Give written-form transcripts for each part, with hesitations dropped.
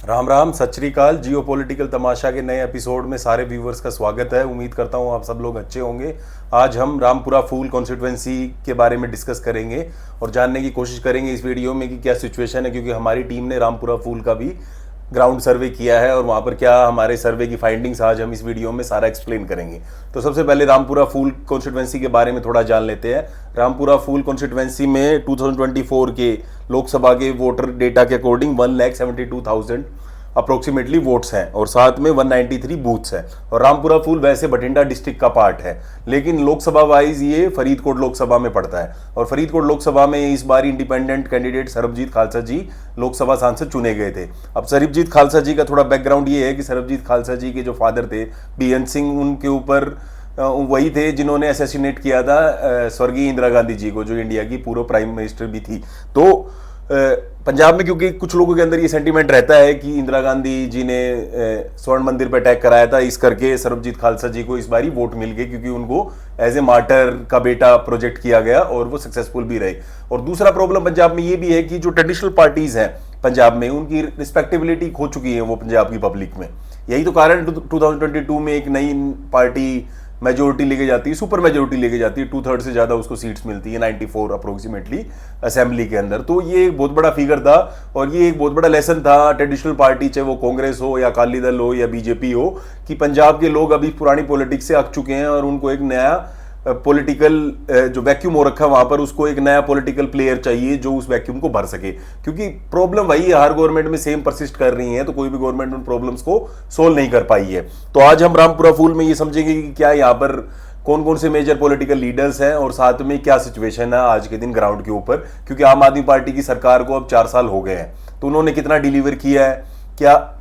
राम राम, सत श्री अकाल। जियो पॉलिटिकल तमाशा के नए एपिसोड में सारे व्यूवर्स का स्वागत है। उम्मीद करता हूँ आप सब लोग अच्छे होंगे। आज हम रामपुरा फूल कॉन्स्टिट्यूएंसी के बारे में डिस्कस करेंगे और जानने की कोशिश करेंगे इस वीडियो में कि क्या सिचुएशन है, क्योंकि हमारी टीम ने रामपुरा फूल का भी ग्राउंड सर्वे किया है और वहाँ पर क्या हमारे सर्वे की फाइंडिंग्स आज हम इस वीडियो में सारा एक्सप्लेन करेंगे। तो सबसे पहले रामपुरा फूल कॉन्स्टिट्यूएंसी के बारे में थोड़ा जान लेते हैं। रामपुरा फूल कॉन्स्टिट्यूएंसी में 2024 के लोकसभा के वोटर डेटा के अकॉर्डिंग 1,72,000 अप्रोक्सीमेटली वोट्स हैं और साथ में 193 बूथ्स हैं। और रामपुरा फूल वैसे बठिंडा डिस्ट्रिक्ट का पार्ट है, लेकिन लोकसभा वाइज ये फरीदकोट लोकसभा में पड़ता है। और फरीदकोट लोकसभा में इस बार इंडिपेंडेंट कैंडिडेट सरबजीत खालसा जी लोकसभा सांसद चुने गए थे। अब सरबजीत खालसा जी का थोड़ा बैकग्राउंड ये है कि सरबजीत खालसा जी के जो फादर थे बीएन सिंह, उनके ऊपर वही थे जिन्होंने असैसिनेट किया था स्वर्गीय इंदिरा गांधी जी को, जो इंडिया की पूर्व प्राइम मिनिस्टर भी थी। तो पंजाब में क्योंकि कुछ लोगों के अंदर ये सेंटीमेंट रहता है कि इंदिरा गांधी जी ने स्वर्ण मंदिर पर अटैक कराया था, इस करके सरबजीत खालसा जी को इस बारी वोट मिल गए, क्योंकि उनको एज ए मार्टर का बेटा प्रोजेक्ट किया गया और वो सक्सेसफुल भी रहे। और दूसरा प्रॉब्लम पंजाब में ये भी है कि जो ट्रेडिशनल पार्टीज हैं पंजाब में, उनकी रिस्पेक्टेबिलिटी खो चुकी है वो पंजाब की पब्लिक में। यही तो कारण 2022 में एक नई पार्टी मेजोरिटी लेके जाती है, सुपर मेजोरिटी लेके जाती है, 2/3 से ज़्यादा उसको सीट्स मिलती है, 94 अप्रोक्सीमेटली असेंबली के अंदर। तो ये एक बहुत बड़ा फिगर था और ये एक बहुत बड़ा लेसन था ट्रेडिशनल पार्टी, चाहे वो कांग्रेस हो या अकाली दल हो या बीजेपी हो, कि पंजाब के लोग अभी पुरानी पॉलिटिक्स से अक चुके हैं और उनको एक नया पॉलिटिकल जो वैक्यूम हो रखा है वहां पर, उसको एक नया पॉलिटिकल प्लेयर चाहिए जो उस वैक्यूम को भर सके। क्योंकि प्रॉब्लम वही है, हर गवर्नमेंट में सेम परसिस्ट कर रही है, तो कोई भी गवर्नमेंट उन प्रॉब्लम्स को सोल्व नहीं कर पाई है। तो आज हम रामपुरा फूल में ये समझेंगे कि क्या यहाँ पर कौन कौन से मेजर पॉलिटिकल लीडर्स हैं और साथ में क्या सिचुएशन है आज के दिन ग्राउंड के ऊपर। क्योंकि आम आदमी पार्टी की सरकार को अब 4 साल हो गए हैं, तो उन्होंने कितना डिलीवर किया है, क्या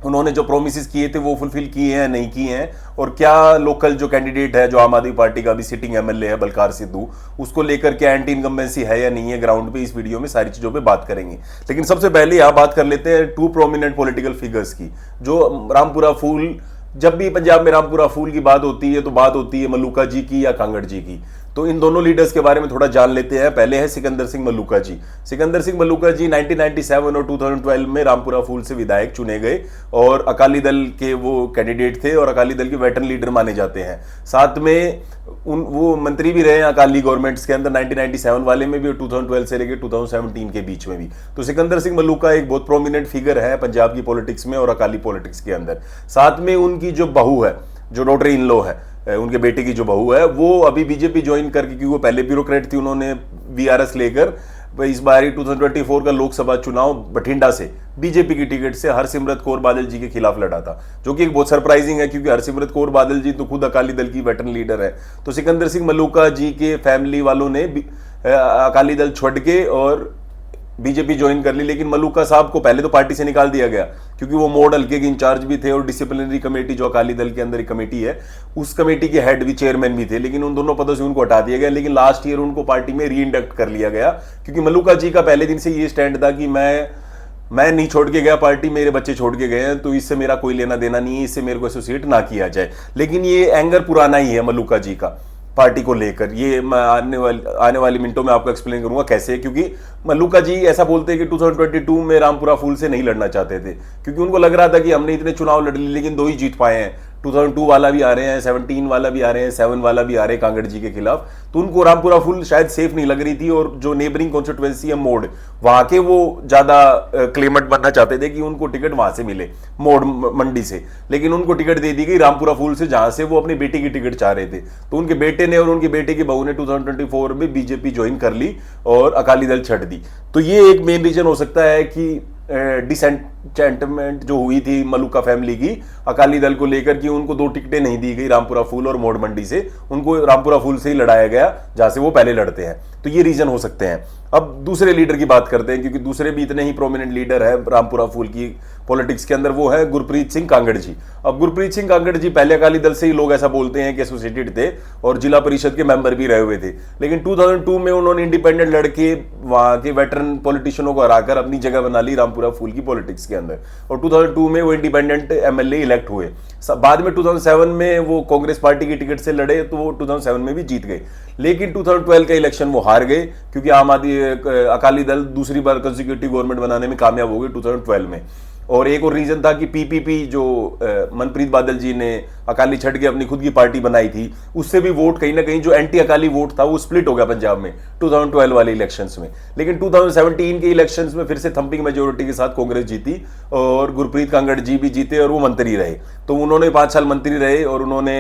उन्होंने जो प्रोमिस किए थे वो फुलफिल किए हैं नहीं किए हैं, और क्या लोकल जो कैंडिडेट है जो आम आदमी पार्टी का भी सिटिंग एमएलए है बलकार सिद्धू, उसको लेकर क्या एंटी इनकम्बेंसी है या नहीं है ग्राउंड पे, इस वीडियो में सारी चीजों पे बात करेंगे। लेकिन सबसे पहले यहाँ बात कर लेते हैं 2 प्रोमिनेंट पॉलिटिकल फिगर्स की। जो रामपुरा फूल, जब भी पंजाब में रामपुरा फूल की बात होती है तो बात होती है मल्लूका जी की या कांगड़ जी की। तो इन दोनों लीडर्स के बारे में थोड़ा जान लेते हैं। पहले है सिकंदर सिंह मल्लूका जी। सिकंदर सिंह मल्लूका जी 1997 और 2012 में रामपुरा फूल से विधायक चुने गए और अकाली दल के वो कैंडिडेट थे और अकाली दल के वेटरन लीडर माने जाते हैं। साथ में वो मंत्री भी रहे हैं अकाली गवर्नमेंट्स के अंदर, 1997 वाले में भी और 2012 से लेकर 2017 के बीच में भी। तो सिकंदर सिंह मल्लूका एक बहुत प्रोमिनेंट फिगर है पंजाब की पॉलिटिक्स में और अकाली पॉलिटिक्स के अंदर। साथ में उनकी जो बहू है, जो डॉटर इन लॉ है, उनके बेटे की जो बहू है, वो अभी बीजेपी ज्वाइन करके, क्योंकि वो पहले ब्यूरोक्रेट थी, उन्होंने वीआरएस लेकर इस बार 2024 का लोकसभा चुनाव बठिंडा से बीजेपी की टिकट से हरसिमरत कौर बादल जी के खिलाफ लड़ा था, जो कि एक बहुत सरप्राइजिंग है क्योंकि हरसिमरत कौर बादल जी तो खुद अकाली दल की वेटरन लीडर है। तो सिकंदर सिंह मल्लूका जी के फैमिली वालों ने अकाली दल छोड़ के और बीजेपी ज्वाइन कर ली। लेकिन मल्लूका साहब को पहले तो पार्टी से निकाल दिया गया क्योंकि वो मोड हल्के के इंचार्ज भी थे और डिसिप्लिनरी कमेटी जो अकाली दल के अंदर एक कमेटी है, उस कमेटी के हेड भी, चेयरमैन भी थे। लेकिन उन दोनों पदों से उनको हटा दिया गया। लेकिन लास्ट ईयर उनको पार्टी में री इंडक्ट कर लिया गया क्योंकि मल्लूका जी का पहले दिन से ये स्टैंड था कि मैं नहीं छोड़ के गया पार्टी, मेरे बच्चे छोड़ के गए हैं, तो इससे मेरा कोई लेना देना नहीं है, इससे मेरे को एसोसिएट ना किया जाए। लेकिन ये एंगर पुराना ही है मल्लूका जी का पार्टी को लेकर। ये मैं आने वाली मिनटों में आपको एक्सप्लेन करूंगा कैसे, क्योंकि मल्लूका जी ऐसा बोलते हैं कि 2022 में रामपुरा फूल से नहीं लड़ना चाहते थे क्योंकि उनको लग रहा था कि हमने इतने चुनाव लड़ लिए लेकिन 2 ही जीत पाए हैं। 2002 वाला भी आ रहे हैं, 17 वाला भी आ रहे हैं, 7 वाला भी आ रहे हैं कांगड़ जी के खिलाफ। तो उनको रामपुरा फूल शायद सेफ नहीं लग रही थी और जो नेबरिंग कॉन्स्टिट्यूएंसी है मोड, वहां के वो ज्यादा क्लेमेंट बनना चाहते थे कि उनको टिकट वहां से मिले, मोड मंडी से। लेकिन उनको टिकट दे दी गई रामपुरा फूल से, जहां से वो अपनी बेटी की टिकट चाह रहे थे। तो उनके बेटे ने और उनके बेटे की बहू ने 2024 में बीजेपी ज्वाइन कर ली और अकाली दल छੱਡ दी। तो ये एक मेन रीजन हो सकता है कि डिसएंटमेंट जो हुई थी मल्लूका फैमिली की अकाली दल को लेकर कि उनको 2 टिकटें नहीं दी गई रामपुरा फूल और मोड़ मंडी से, उनको रामपुरा फूल से ही लड़ाया गया जहां से वो पहले लड़ते हैं। तो ये रीजन हो सकते हैं। अब दूसरे लीडर की बात करते हैं क्योंकि दूसरे भी इतने ही प्रोमिनेंट लीडर है रामपुरा फूल की पॉलिटिक्स के अंदर, वो है गुरप्रीत सिंह कांगड़ जी। अब गुरप्रीत सिंह कांगड़ जी पहले अकाली दल से ही लोग ऐसा बोलते हैं कि एसोसिएटेड थे और जिला परिषद के मेंबर भी रहे हुए थे। लेकिन 2002 में उन्होंने इंडिपेंडेंट लड़के वहां के वेटरन पॉलिटिशियनों को हराकर अपनी जगह बना ली रामपुरा फूल की पॉलिटिक्स के अंदर और 2002 में वो इंडिपेंडेंट एमएलए इलेक्ट हुए। बाद में 2007 में वो कांग्रेस पार्टी की टिकट से लड़े तो वो 2007 में भी जीत गए। लेकिन 2012 का इलेक्शन वो हार गए क्योंकि आम आदमी अकाली दल दूसरी बार कंसेक्यूटिव गवर्नमेंट बनाने में कामयाब हो गई 2012 में। और एक और रीजन था कि पीपीपी जो मनप्रीत बादल जी ने अकाली छड़ के अपनी खुद की पार्टी बनाई थी, उससे भी वोट कहीं ना कहीं जो एंटी अकाली वोट था वो स्प्लिट हो गया पंजाब में 2012 वाले इलेक्शंस में। लेकिन 2017 के इलेक्शंस में फिर से थंपिंग मेजोरिटी के साथ कांग्रेस जीती और गुरप्रीत कांगड़ जी भी जीते और वो मंत्री रहे। तो उन्होंने 5 साल मंत्री रहे और उन्होंने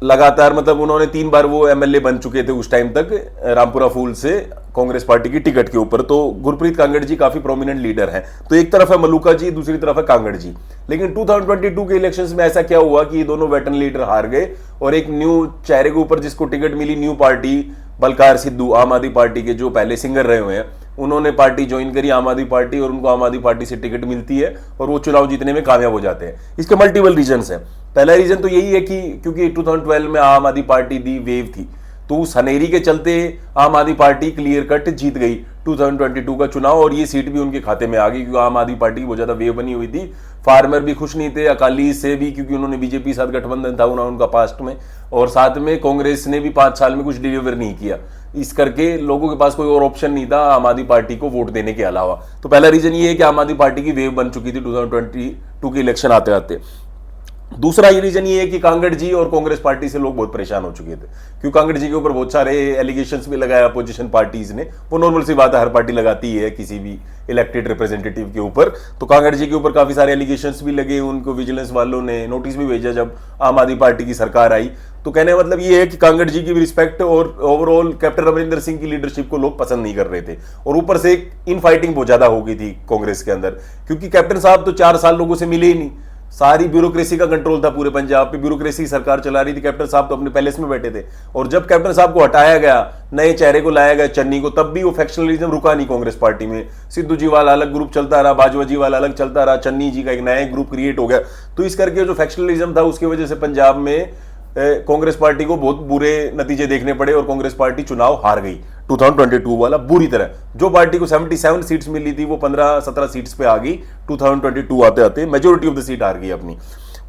लगातार, मतलब उन्होंने 3 बार वो एमएलए बन चुके थे उस टाइम तक रामपुरा फूल से कांग्रेस पार्टी की टिकट के ऊपर। तो गुरप्रीत कांगड़ जी काफी प्रोमिनेंट लीडर हैं। तो एक तरफ है मलूका जी, दूसरी तरफ है कांगड़ जी। लेकिन 2022 के इलेक्शंस में ऐसा क्या हुआ कि ये दोनों वेटरन लीडर हार गए और एक न्यू चेहरे के ऊपर जिसको टिकट मिली, न्यू पार्टी, बलकार सिद्धू, आम आदमी पार्टी के जो पहले सिंगर रहे हुए हैं, उन्होंने पार्टी ज्वाइन करी आम आदमी पार्टी और उनको आम आदमी पार्टी से टिकट मिलती है और वो चुनाव जीतने में कामयाब हो जाते हैं। इसके मल्टीपल रीजंस हैं। पहला रीजन तो यही है कि क्योंकि 2012 में आम आदमी पार्टी दी वेव थी, तो उस हनेरी के चलते आम आदमी पार्टी क्लियर कट जीत गई 2022 का चुनाव और ये सीट भी उनके खाते में आ गई, क्योंकि आम आदमी पार्टी की बहुत ज्यादा वेव बनी हुई थी। फार्मर भी खुश नहीं थे, अकाली से भी, क्योंकि उन्होंने बीजेपी साथ गठबंधन था उनका पास्ट में, और साथ में कांग्रेस ने भी 5 साल में कुछ डिलीवर नहीं किया। इस करके लोगों के पास कोई और ऑप्शन नहीं था आम आदमी पार्टी को वोट देने के अलावा। तो पहला रीजन ये है कि आम आदमी पार्टी की वेव बन चुकी थी 2022 के इलेक्शन आते आते। दूसरा ये रीजन ये है कि कांगड़ जी और कांग्रेस पार्टी से लोग बहुत परेशान हो चुके थे, क्योंकि कांगड़ जी के ऊपर बहुत सारे एलिगेशंस भी लगाया अपोजिशन पार्टीज ने। वो नॉर्मल सी बात है, हर पार्टी लगाती है किसी भी इलेक्टेड रिप्रेजेंटेटिव के ऊपर। तो कांगड़ जी के ऊपर काफी सारे एलिगेशंस भी लगे, उनको विजिलेंस वालों ने नोटिस भी भेजा जब आम आदमी पार्टी की सरकार आई। तो कहने का मतलब ये है कि कांगड़ जी की भी रिस्पेक्ट और ओवरऑल कैप्टन अमरिंदर सिंह की लीडरशिप को लोग पसंद नहीं कर रहे थे। और ऊपर से एक इन फाइटिंग बहुत ज्यादा हो गई थी कांग्रेस के अंदर, क्योंकि कैप्टन साहब तो 4 साल लोगों से मिले ही नहीं। सारी ब्यूरोक्रेसी का कंट्रोल था पूरे पंजाब पे, ब्यूरोक्रेसी सरकार चला रही थी। कैप्टन साहब तो अपने पैलेस में बैठे थे और जब कैप्टन साहब को हटाया गया, नए चेहरे को लाया गया चन्नी को, तब भी वो फैक्शनलिज्म रुका नहीं कांग्रेस पार्टी में। सिद्धू जी वाला अलग ग्रुप चलता रहा, बाजवा जी वाला अलग चलता रहा, चन्नी जी का एक नया ग्रुप क्रिएट हो गया। तो इस करके जो फैक्शनलिज्म था उसकी वजह से पंजाब में कांग्रेस पार्टी को बहुत बुरे नतीजे देखने पड़े और कांग्रेस पार्टी चुनाव हार गई 2022 वाला बुरी तरह। जो पार्टी को 77 सीट्स मिली थी वो 15-17 सीट्स पे आ गई 2022 आते आते, मेजोरिटी ऑफ द सीट हार गई अपनी।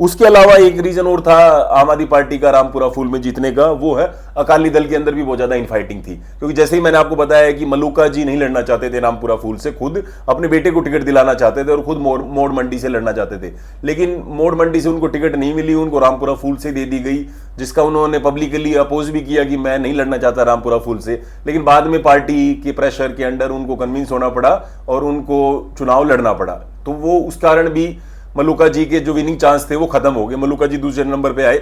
उसके अलावा एक रीजन और था आम आदमी पार्टी का रामपुरा फूल में जीतने का, वो है अकाली दल के अंदर भी बहुत ज्यादा इनफाइटिंग थी। क्योंकि जैसे ही मैंने आपको बताया कि मलूका जी नहीं लड़ना चाहते थे रामपुरा फूल से, खुद अपने बेटे को टिकट दिलाना चाहते थे और खुद मोड़ मंडी से लड़ना चाहते थे। लेकिन मोड़ मंडी से उनको टिकट नहीं मिली, उनको रामपुरा फूल से दे दी गई, जिसका उन्होंने पब्लिकली अपोज भी किया कि मैं नहीं लड़ना चाहता रामपुरा फूल से। लेकिन बाद में पार्टी के प्रेशर के अंडर उनको कन्विंस होना पड़ा और उनको चुनाव लड़ना पड़ा। तो वो उस कारण भी मलूका जी के जो विनिंग चांस थे वो खत्म हो गए। मलूका जी दूसरे नंबर पे आए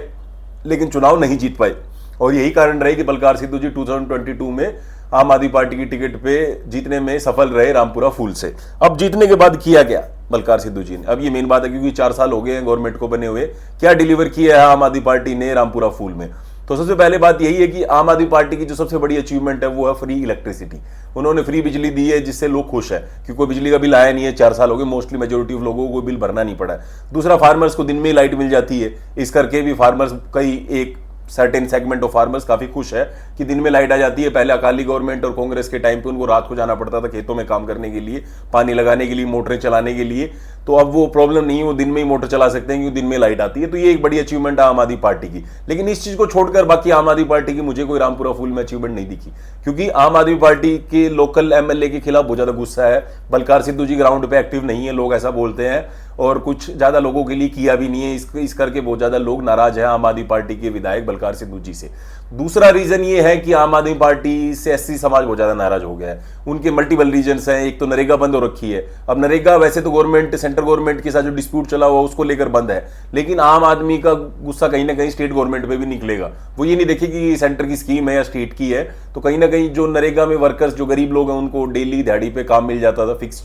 लेकिन चुनाव नहीं जीत पाए और यही कारण रहे कि बलकार सिद्धू जी 2022 में आम आदमी पार्टी की टिकट पे जीतने में सफल रहे रामपुरा फूल से। अब जीतने के बाद किया क्या बलकार सिद्धू जी ने, अब ये मेन बात है, क्योंकि 4 साल हो गए हैं गवर्नमेंट को बने हुए, क्या डिलीवर किया है आम आदमी पार्टी ने रामपुरा फूल में। तो सबसे पहले बात यही है कि आम आदमी पार्टी की जो सबसे बड़ी अचीवमेंट है वो है फ्री इलेक्ट्रिसिटी। उन्होंने फ्री बिजली दी है जिससे लोग खुश है, क्योंकि कोई बिजली का बिल आया नहीं है 4 साल हो गए, मोस्टली मेजोरिटी ऑफ लोगों को बिल भरना नहीं पड़ा है। दूसरा, फार्मर्स को दिन में लाइट मिल जाती है, इस करके भी फार्मर्स, कई एक सर्टेन सेगमेंट ऑफ फार्मर्स काफी खुश है कि दिन में लाइट आ जाती है। पहले अकाली गवर्नमेंट और कांग्रेस के टाइम पे उनको रात को जाना पड़ता था खेतों में काम करने के लिए, पानी लगाने के लिए, मोटरें चलाने के लिए। तो अब वो प्रॉब्लम नहीं है, वो दिन में ही मोटर चला सकते हैं क्योंकि दिन में लाइट आती है। तो ये एक बड़ी अचीवमेंट है आम आदमी पार्टी की। लेकिन इस चीज को छोड़कर बाकी आम आदमी पार्टी की मुझे कोई रामपुरा फूल में अचीवमेंट नहीं दिखी, क्योंकि आम आदमी पार्टी के लोकल एमएलए के खिलाफ बहुत ज्यादा गुस्सा है। बलकार सिद्धू जी ग्राउंड पे एक्टिव नहीं है, लोग ऐसा बोलते हैं, और कुछ ज्यादा लोगों के लिए किया भी नहीं है। इस करके बहुत ज्यादा लोग नाराज है आम आदमी पार्टी के विधायक बलकार सिद्धू जी से। दूसरा रीजन ये है कि आम आदमी पार्टी से एससी समाज बहुत ज्यादा नाराज हो गया है। उनके मल्टीपल रीजंस हैं। एक तो नरेगा बंद हो रखी है। अब नरेगा वैसे तो गवर्नमेंट, सेंट्रल गवर्नमेंट के साथ जो डिस्प्यूट चला हुआ उसको लेकर बंद है, लेकिन आम आदमी का गुस्सा कहीं ना कहीं स्टेट गवर्नमेंट पे भी निकलेगा। वो ये नहीं देखेगी कि सेंटर की स्कीम है या स्टेट की है। तो कहीं ना कहीं जो नरेगा में वर्कर्स, जो गरीब लोग हैं, उनको डेली दिहाड़ी पे काम मिल जाता था, फिक्स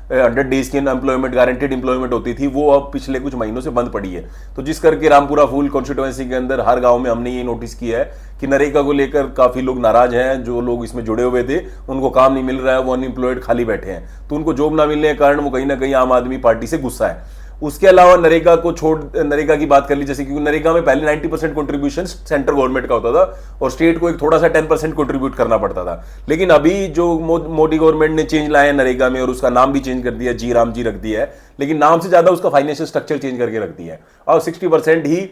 100 डेज की एम्प्लॉयमेंट, गारंटेड एम्प्लॉयमेंट होती थी, वो अब पिछले कुछ महीनों से बंद पड़ी है। तो जिस करके रामपुरा फूल कॉन्स्टिट्यूएंसी के अंदर हर गांव में हमने ये नोटिस किया है कि नरेगा को लेकर काफी लोग नाराज हैं। जो लोग इसमें जुड़े हुए थे उनको काम नहीं मिल रहा है, वो अनएम्प्लॉयड खाली बैठे हैं, तो उनको जॉब ना मिलने के कारण वो कहीं ना कहीं आम आदमी पार्टी से गुस्सा है। उसके अलावा नरेगा को छोड़, नरेगा की बात कर ली जैसे, क्योंकि नरेगा में पहले 90% कंट्रीब्यूशन सेंट्रल गवर्नमेंट का होता था और स्टेट को एक थोड़ा सा 10% कंट्रीब्यूट करना पड़ता था। लेकिन अभी जो मोदी गवर्नमेंट ने चेंज लाया है नरेगा में, और उसका नाम भी चेंज कर दिया, जी राम जी रख दिया है, लेकिन नाम से ज्यादा उसका फाइनेंशियल स्ट्रक्चर चेंज करके रख दिया है। और 60% ही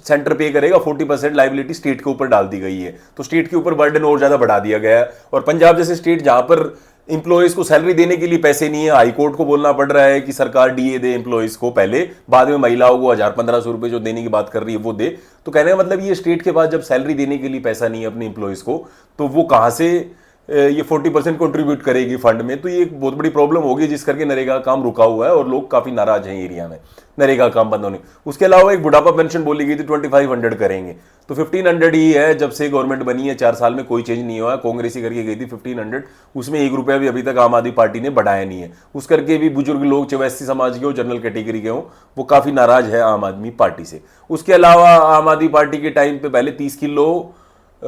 सेंटर पे करेगा, 40% लाइबिलिटी स्टेट के ऊपर डाल दी गई है। तो स्टेट के ऊपर बर्डन और ज्यादा बढ़ा दिया गया है। और पंजाब जैसे स्टेट जहां पर इंप्लॉयज को सैलरी देने के लिए पैसे नहीं है, हाईकोर्ट को बोलना पड़ रहा है कि सरकार डीए दे एम्प्लॉयज को पहले, बाद में महिलाओं को 1000-1500 रुपए जो देने की बात कर रही है वो दे। तो कहने का मतलब ये स्टेट के पास जब सैलरी देने के लिए पैसा नहीं है अपने इंप्लॉयज को, तो वो कहां से ये 40% कंट्रीब्यूट करेगी फंड में। तो ये एक बहुत बड़ी प्रॉब्लम होगी, जिस करके नरेगा काम रुका हुआ है और लोग काफी नाराज हैं एरिया में नरेगा काम बंद होने। उसके अलावा एक बुढ़ापा पेंशन बोली गई थी 2500 करेंगे, तो 1500 ही है। जब से गवर्नमेंट बनी है 4 साल में कोई चेंज नहीं हुआ है, कांग्रेस ही करके गई थी 1500, उसमें 1 रुपया भी अभी तक आम आदमी पार्टी ने बढ़ाया नहीं है। उस करके भी बुजुर्ग लोग चाहे एससी समाज के हो, जनरल कैटेगरी के हो, वो काफी नाराज है आम आदमी पार्टी से। उसके अलावा आम आदमी पार्टी के टाइम पे पहले 30 किलो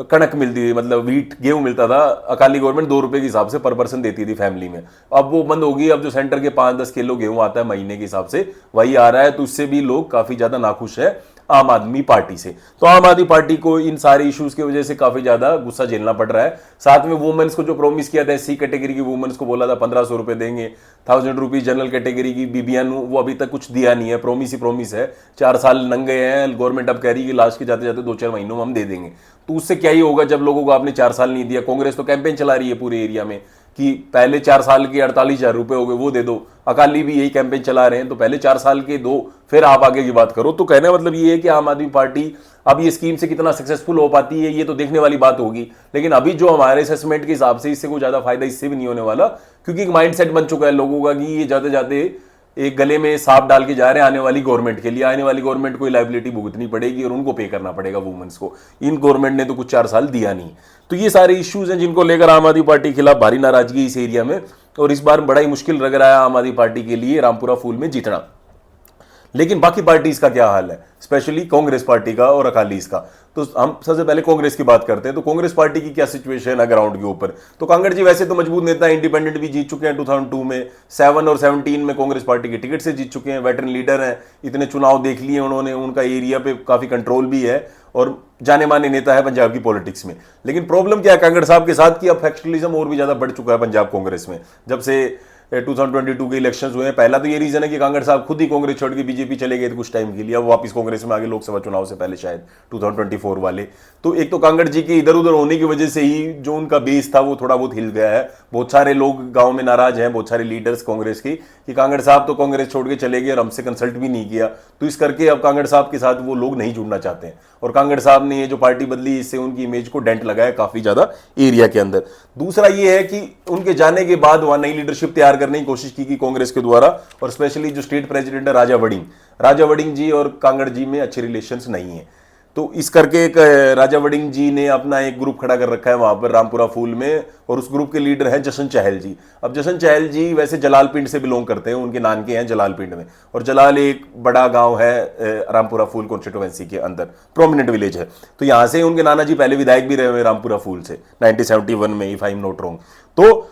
कणक मिलती थी, मतलब व्हीट गेहूं मिलता था, अकाली गवर्नमेंट 2 रुपए के हिसाब से पर पर्सन देती थी फैमिली में। अब वो बंद होगी, अब जो सेंटर के 5-10 किलो गेहूं आता है महीने के हिसाब से वही आ रहा है। तो उससे भी लोग काफी ज्यादा नाखुश है आम आदमी पार्टी से। तो आम आदमी पार्टी को इन सारे इश्यूज की वजह से काफी ज्यादा गुस्सा झेलना पड़ रहा है। साथ में वुमेन्स को जो प्रॉमिस किया था, एससी कैटेगरी की वुमेन्स को बोला था 1500 रुपए देंगे, 1000 रुपीज जनरल कैटेगरी की बीबियां, वो अभी तक कुछ दिया नहीं है, प्रॉमिस ही प्रॉमिस है। 4 साल लंघ गए हैं, गवर्नमेंट अब कह रही है कि लास्ट के जाते जाते 2-4 महीनों में हम दे देंगे। तो उससे क्या ही होगा जब लोगों को आपने 4 साल नहीं दिया। कांग्रेस तो कैंपेन चला रही है पूरे एरिया में कि पहले 4 साल के 48,000 रुपए हो गए वो दे दो। अकाली भी यही कैंपेन चला रहे हैं, तो पहले 4 साल के दो, फिर आप आगे की बात करो। तो कहने का मतलब ये है कि आम आदमी पार्टी अब ये स्कीम से कितना सक्सेसफुल हो पाती है ये तो देखने वाली बात होगी। लेकिन अभी जो हमारे असेसमेंट के हिसाब से इससे कोई ज्यादा फायदा इससे भी नहीं होने वाला, क्योंकि एक माइंडसेट बन चुका है लोगों का कि ये जाते जाते एक गले में सांप डाल के जा रहे हैं आने वाली गवर्नमेंट के लिए। आने वाली गवर्नमेंट को लायबिलिटी भुगतनी पड़ेगी और उनको पे करना पड़ेगा वुमेन्स को। इन गवर्नमेंट ने तो कुछ 4 साल दिया नहीं। तो ये सारे इश्यूज हैं जिनको लेकर आम आदमी पार्टी के खिलाफ भारी नाराजगी इस एरिया में, और इस बार बड़ा ही मुश्किल लग रहा है आम आदमी पार्टी के लिए रामपुरा फूल में जीतना। लेकिन बाकी पार्टीज का क्या हाल है, स्पेशली कांग्रेस पार्टी का और अकालीज का। तो हम सबसे पहले कांग्रेस की बात करते हैं। तो कांग्रेस पार्टी की क्या सिचुएशन है ग्राउंड के ऊपर। तो कांगड़ जी वैसे तो मजबूत नेता, इंडिपेंडेंट भी जीत चुके हैं 2002 में, 7 और 17 में कांग्रेस पार्टी के टिकट से जीत चुके हैं, वेटरन लीडर हैं, इतने चुनाव देख लिए उन्होंने, उनका एरिया पे काफी कंट्रोल भी है और जाने माने नेता है पंजाब की पॉलिटिक्स में। लेकिन प्रॉब्लम क्या है कांगड़ साहब के साथ कि अब फैक्शनलिज्म और भी ज्यादा बढ़ चुका है पंजाब कांग्रेस में। जब से 2022 के इलेक्शंस हुए हैं, पहला तो ये रीजन है कि कांगड़ साहब खुद ही कांग्रेस छोड़ के बीजेपी चले गए थे कुछ टाइम के लिए, अब वापस कांग्रेस में आगे लोकसभा चुनाव से पहले शायद 2024 वाले। तो एक तो कांगड़ जी के इधर उधर होने की वजह से ही जो उनका बेस था वो थोड़ा बहुत हिल गया है। बहुत सारे लोग गांव में नाराज हैं, बहुत सारे लीडर्स कांग्रेस की, कि कांगड़ साहब तो कांग्रेस छोड़ के चले गए और हमसे कंसल्ट भी नहीं किया। तो इस करके अब कांगड़ साहब के साथ वो लोग नहीं जुड़ना चाहते हैं, और कांगड़ साहब ने ये जो पार्टी बदली इससे उनकी इमेज को डेंट लगाया काफी ज्यादा एरिया के अंदर। दूसरा ये है कि उनके जाने के बाद वहां नई लीडरशिप तैयार करने की कोशिश की कांग्रेस के द्वारा, और स्पेशली जो स्टेट प्रेसिडेंट है राजा वड़िंग जी और कांगड़ जी में अच्छे रिलेशंस नहीं है। तो इस करके एक राजा वड़िंग जी ने अपना एक ग्रुप खड़ा कर रखा है वहां पर रामपुरा फूल में, और उस ग्रुप के लीडर है जशन चहल जी। अब जशन चहल जी वैसे जलाल पिंड से बिलोंग करते हैं, उनके नानके हैं जलाल पिंड में, और जलाल एक बड़ा गांव है रामपुरा फूल कॉन्स्टिट्यूएंसी के अंदर, प्रोमिनेंट विलेज है। तो यहां से उनके नाना जी पहले विधायक भी रहे हुए रामपुरा फूल से 1971 में, if I am not wrong. तो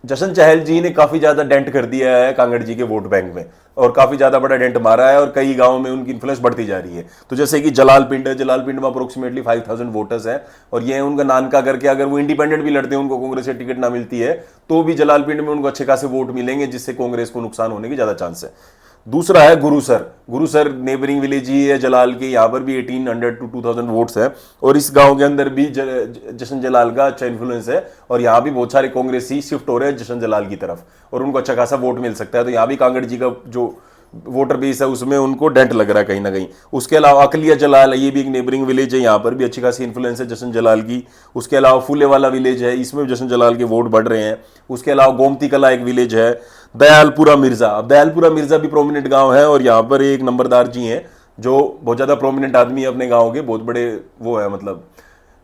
जशन चहल जी ने काफी ज्यादा डेंट कर दिया है कांगड़ जी के वोट बैंक में, और काफी ज्यादा बड़ा डेंट मारा है, और कई गांवों में उनकी इन्फ्लुएंस बढ़ती जा रही है। तो जैसे कि जलाल पिंड है, जलाल पिंड में अप्रोक्सीमेटली 5000 वोटर्स हैं, और ये उनका नानका करके अगर वो इंडिपेंडेंट भी लड़ते हैं, उनको कांग्रेस से टिकट ना मिलती है, तो भी जलाल पिंड में उनको अच्छे खासे वोट मिलेंगे, जिससे कांग्रेस को नुकसान होने की ज्यादा चांस है। दूसरा है गुरुसर नेबरिंग विलेज ही है जलाल के, यहाँ पर भी 1800 to 2000 वोट्स है, और इस गांव के अंदर भी जशन जलाल का अच्छा इन्फ्लुएंस है, और यहाँ भी बहुत सारे कांग्रेसी शिफ्ट हो रहे हैं जशन जलाल की तरफ, और उनको अच्छा खासा वोट मिल सकता है। तो यहाँ भी कांगड़ जी का जो वोटर बेस है उसमें उनको डेंट लग रहा है कहीं ना कहीं। उसके अलावा अकलिया जलाल है, ये भी एक नेबरिंग विलेज है, यहाँ पर भी अच्छी खासी इन्फ्लुएंस है जशन जलाल की। उसके अलावा फूले वाला विलेज है, इसमें भी जशन जलाल के वोट बढ़ रहे हैं। उसके अलावा गोमती कला एक विलेज है, दयालपुरा मिर्जा। अब दयालपुरा मिर्जा भी प्रोमिनेंट गांव है, और यहाँ पर एक नंबरदार जी हैं जो बहुत ज्यादा प्रोमिनेंट आदमी है अपने गांव के, बहुत बड़े वो है, मतलब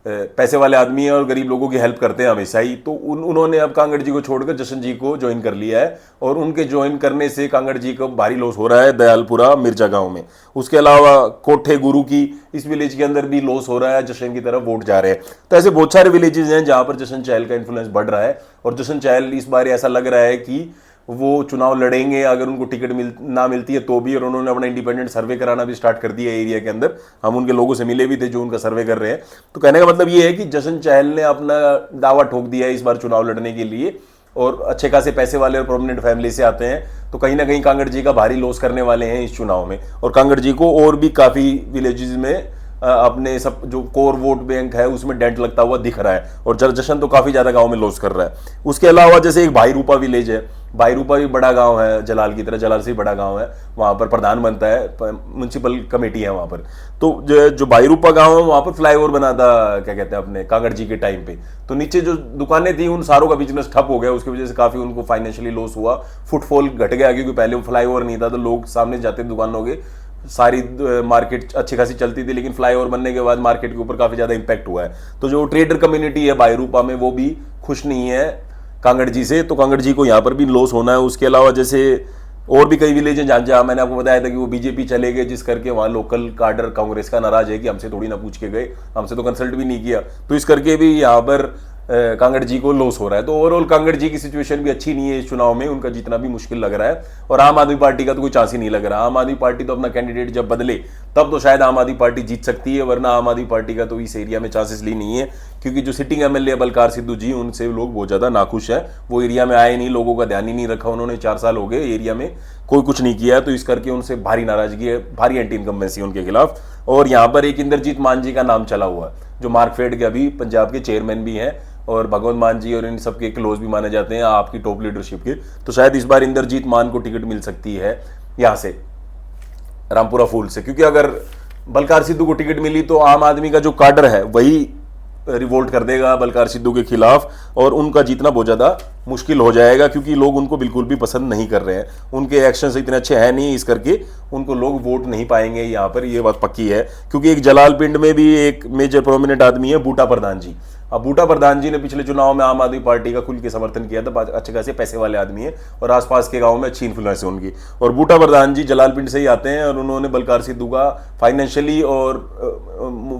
पैसे वाले आदमी है और गरीब लोगों की हेल्प करते हैं हमेशा ही। तो उन्होंने अब कांगड़ जी को छोड़कर जशन जी को ज्वाइन कर लिया है, और उनके ज्वाइन करने से कांगड़ जी को भारी लॉस हो रहा है दयालपुरा मिर्जा गांव में। उसके अलावा कोठे गुरु की इस विलेज के अंदर भी लॉस हो रहा है, जशन की तरफ वोट जा रहे हैं। तो ऐसे बहुत सारे विलेजेस हैं जहां पर जशन चहल का इन्फ्लुएंस बढ़ रहा है, और जशन चहल इस बार ऐसा लग रहा है कि वो चुनाव लड़ेंगे अगर उनको टिकट ना मिलती है तो भी, और उन्होंने अपना इंडिपेंडेंट सर्वे कराना भी स्टार्ट कर दिया है एरिया के अंदर। हम उनके लोगों से मिले भी थे जो उनका सर्वे कर रहे हैं। तो कहने का मतलब ये है कि जशन चहल ने अपना दावा ठोक दिया है इस बार चुनाव लड़ने के लिए, और अच्छे खासे पैसे वाले और प्रोमिनेंट फैमिली से आते हैं, तो कहीं ना कहीं कांगड़ जी का भारी लॉस करने वाले हैं इस चुनाव में। और कांगड़ जी को और भी काफी विलेजेस में अपने सब जो कोर वोट बैंक है उसमें डेंट लगता हुआ दिख रहा है, और जशन तो काफी ज्यादा गांव में लॉस कर रहा है। उसके अलावा जैसे एक भाई रूपा विलेज है, भाई रूपा भी बड़ा गांव है, जलाल की तरह, जलाल से भी बड़ा गांव है, वहां पर प्रधान बनता है, म्युनिसिपल कमेटी है वहां पर। तो जो भाई रूपा गांव है वहां पर फ्लाईओवर बना था, क्या कहते हैं, अपने कांगड़ जी के टाइम पे। तो नीचे जो दुकानें थी उन सारों का बिजनेस ठप हो गया, उसकी वजह से काफी उनको फाइनेंशियली लॉस हुआ, फुटफॉल घट गया, क्योंकि पहले वो फ्लाईओवर नहीं था तो लोग सामने जाते दुकानों के, सारी मार्केट अच्छी खासी चलती थी, लेकिन फ्लाईओवर बनने के बाद मार्केट के ऊपर काफी ज्यादा इंपैक्ट हुआ है। तो जो ट्रेडर कम्युनिटी है भाई रूपा में वो भी खुश नहीं है कांगड़ जी से, तो कांगड़ जी को यहाँ पर भी लॉस होना है। उसके अलावा जैसे और भी कई विलेज हैं जहाँ मैंने आपको बताया था कि वो बीजेपी चले गए, जिस करके वहाँ लोकल कार्डर कांग्रेस का नाराज है कि हमसे थोड़ी ना पूछ के गए, हमसे तो कंसल्ट भी नहीं किया, तो इस करके भी यहाँ पर कांगड़ जी को लॉस हो रहा है। तो ओवरऑल कांगड़ जी की सिचुएशन भी अच्छी नहीं है इस चुनाव में, उनका जीतना भी मुश्किल लग रहा है, और आम आदमी पार्टी का तो कोई चांस ही नहीं लग रहा। आम आदमी पार्टी तो अपना कैंडिडेट जब बदले तब तो शायद आम आदमी पार्टी जीत सकती है, वरना आम आदमी पार्टी का तो इस एरिया में चांसेस ली नहीं है, क्योंकि जो सिटिंग एमएलए बलकार सिद्धू जी, उनसे लोग बहुत ज्यादा नाखुश है। वो एरिया में आए नहीं, लोगों का ध्यान ही नहीं रखा उन्होंने, 4 साल हो गए एरिया में कोई कुछ नहीं किया है, तो इस करके उनसे भारी नाराजगी है, भारी एंटी इनकम्बेंसी उनके खिलाफ। और यहाँ पर एक इंद्रजीत मान जी का नाम चला हुआ है, जो मार्कफेड के अभी पंजाब के चेयरमैन भी हैं, और भगवंत मान जी और इन सबके क्लोज भी माने जाते हैं आपकी टॉप लीडरशिप के। तो शायद इस बार इंद्रजीत मान को टिकट मिल सकती है यहां से, रामपुरा फूल से, क्योंकि अगर बलकार सिद्धू को टिकट मिली तो आम आदमी का जो काडर है वही रिवोल्ट कर देगा बलकार सिद्धू के खिलाफ, और उनका जीतना बहुत ज्यादा मुश्किल हो जाएगा, क्योंकि लोग उनको बिल्कुल भी पसंद नहीं कर रहे हैं, उनके एक्शन इतने अच्छे हैं नहीं, इस करके उनको लोग वोट नहीं पाएंगे यहाँ पर, ये बात पक्की है। क्योंकि एक जलाल पिंड में भी एक मेजर प्रोमिनेंट आदमी है बूटा प्रधान जी। अब बूटा प्रधान जी ने पिछले चुनाव में आम आदमी पार्टी का खुल के समर्थन किया था, अच्छे खासे पैसे वाले आदमी है, और आसपास के गांव में अच्छी इन्फ्लुएंस है उनकी। और बूटा प्रधान जी जलाल पिंड से ही आते हैं, और उन्होंने बलकार सिद्धू का फाइनेंशियली और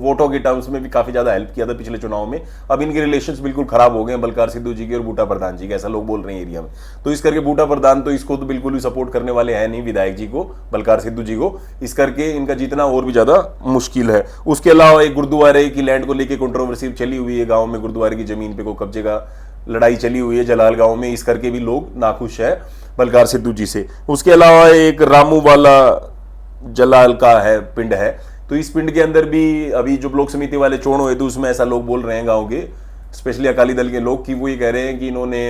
वोटों के टर्म्स में भी काफी ज्यादा हेल्प किया था पिछले चुनाव में। अब इनके रिलेशंस बिल्कुल खराब हो गए हैं बलकार सिद्धू जी के और बूटा प्रधान जी के, ऐसा लोग बोल रहे हैं एरिया में। तो इस करके बूटा प्रधान तो इसको तो बिल्कुल भी सपोर्ट करने वाले हैं नहीं, विधायक जी को, बलकार सिद्धू जी को, इस करके इनका जीतना और भी ज्यादा मुश्किल है। उसके अलावा एक गुरुद्वारे की लैंड को लेकर कंट्रोवर्सी चली हुई है, गाँव में गुरुद्वारे की जमीन पे को कब्जे का लड़ाई चली हुई है जलाल गांव में, इस करके भी लोग नाखुश है बलकार सिद्धू जी से। उसके अलावा एक रामू वाला जलाल का है पिंड है, तो इस पिंड के अंदर भी अभी जो ब्लॉक समिति वाले चोण हुए थे उसमें ऐसा लोग बोल रहे हैं गांव के, स्पेशली अकाली दल के लोग, कि वो ये कह रहे हैं कि इन्होंने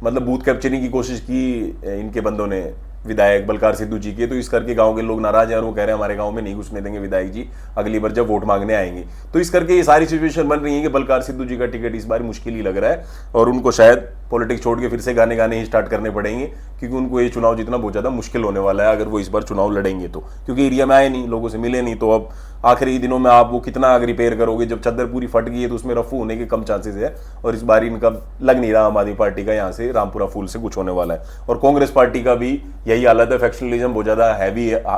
मतलब बूथ कैप्चरिंग की कोशिश की इनके बंदों ने, विधायक बलकार सिद्धू जी के। तो इस करके गांव के लोग नाराज हैं और वो कह रहे हैं हमारे गांव में नहीं घुसने देंगे विधायक जी अगली बार जब वोट मांगने आएंगे। तो इस करके ये सारी सिचुएशन बन रही है कि बलकार सिद्धू जी का टिकट इस बार मुश्किल ही लग रहा है, और उनको शायद पॉलिटिक्स छोड़ के फिर से गाने ही स्टार्ट करने पड़ेंगे, क्योंकि उनको ये चुनाव जीतना बहुत ज्यादा मुश्किल होने वाला है अगर वो इस बार चुनाव लड़ेंगे तो, क्योंकि एरिया में आए नहीं, लोगों से मिले नहीं। तो अब आखिरी दिनों में आप वो कितना आग रिपेयर करोगे, जब चद्दर पूरी फट गई है तो उसमें रफू होने के कम चांसेस है, और इस बार इनका लग नहीं रहा आम आदमी पार्टी का यहाँ से रामपुरा फूल से कुछ होने वाला है। और कांग्रेस पार्टी का भी यही हालत है, फैक्शनलिज्म बहुत ज्यादा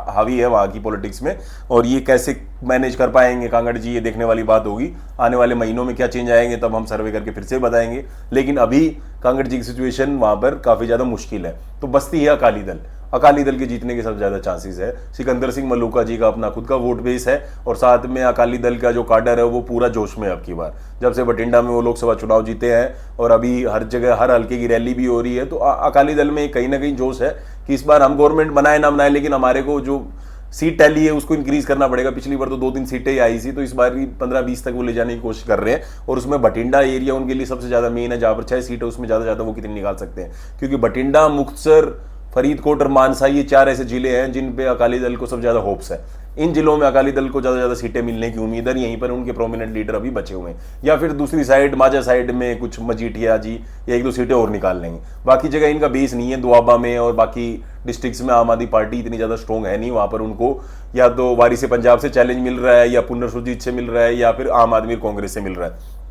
हावी है वहां की पॉलिटिक्स में, और ये कैसे मैनेज कर पाएंगे कांगड़ जी, ये देखने वाली बात होगी। आने वाले महीनों में क्या चेंज आएंगे तब हम सर्वे करके फिर से बताएंगे, लेकिन अभी कांगड़ जी की सिचुएशन वहां पर काफी ज्यादा मुश्किल है। तो बस्ती है अकाली दल, अकाली दल के जीतने के सबसे ज्यादा चांसेस है। सिकंदर सिंह मलूका जी का अपना खुद का वोट बेस है, और साथ में अकाली दल का जो काडर है वो पूरा जोश में अब की बार, जब से बठिंडा में वो लोकसभा चुनाव जीते हैं और अभी हर जगह हर हल्के की रैली भी हो रही है, तो अकाली दल में कहीं ना कहीं जोश है कि इस बार हम गवर्नमेंट बनाए ना बनाए, लेकिन हमारे को जो सीट टैली है उसको इंक्रीज करना पड़ेगा। पिछली बार तो 2-3 सीटें ही आई थी, तो इस बार भी 15-20 तक वो ले जाने की कोशिश कर रहे हैं, और उसमें बठिंडा एरिया उनके लिए सबसे ज्यादा मेन है, जहां पर 6 सीटें उसमें ज्यादा वो कितनी निकाल सकते हैं, क्योंकि बठिंडा, मुक्तसर, फरीदकोट और मानसा ये 4 ऐसे जिले हैं जिन पे अकाली दल को सबसे ज्यादा होप्स है। इन जिलों में अकाली दल को ज्यादा सीटें मिलने की उम्मीद है, यहीं पर उनके प्रोमिनेंट लीडर अभी बचे हुए हैं, या फिर दूसरी साइड माजा साइड में कुछ मजीठिया जी या 1-2 सीटें और निकाल लेंगे। बाकी जगह इनका बेस नहीं है, दुआबा में और बाकी डिस्ट्रिक्ट्स में आम आदमी पार्टी इतनी ज्यादा स्ट्रॉन्ग है नहीं, वहां पर उनको या तो वारी से पंजाब से चैलेंज मिल रहा है, या पुनर्सुजीत से मिल रहा है, या फिर आम आदमी कांग्रेस से मिल रहा है।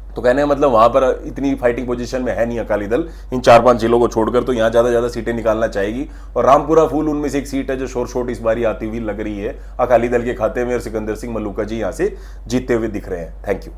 तो कहने का मतलब वहां पर इतनी फाइटिंग पोजीशन में है नहीं अकाली दल इन 4-5 जिलों को छोड़कर, तो यहाँ ज्यादा सीटें निकालना चाहेगी, और रामपुरा फूल उनमें से एक सीट है जो शोर इस बारी आती हुई लग रही है अकाली दल के खाते में, और सिकंदर सिंह मलूका जी यहाँ से जीतते हुए दिख रहे हैं। Thank you.